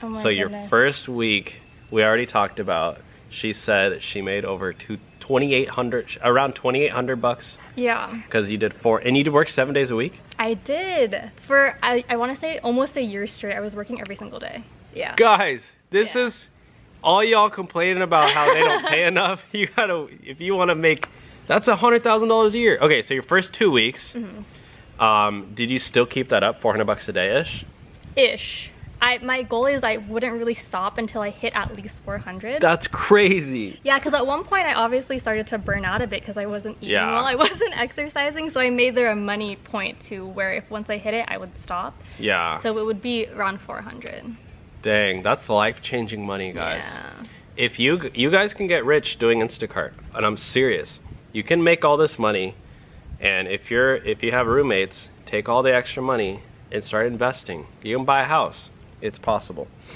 Oh my So your goodness. first week, we already talked about, she said she made over around 2,800 bucks. Yeah. Because you did and you did work 7 days a week? I did. For, I want to say almost a year straight, I was working every single day. Yeah. Guys, this is all y'all complaining about how they don't pay enough. You gotta, if you want to make, that's $100,000 a year. Okay, so your first 2 weeks, did you still keep that up, 400 bucks a day-ish? Ish. My goal is I wouldn't really stop until I hit at least 400. That's crazy. Yeah, because at one point I obviously started to burn out a bit because I wasn't eating Yeah. well, I wasn't exercising, so I made there a money point to where if once I hit it, I would stop. Yeah. So it would be around 400. Dang, that's life-changing money, guys. Yeah. If you guys can get rich doing Instacart, and I'm serious, you can make all this money, and if you have roommates, take all the extra money and start investing. You can buy a house. It's possible.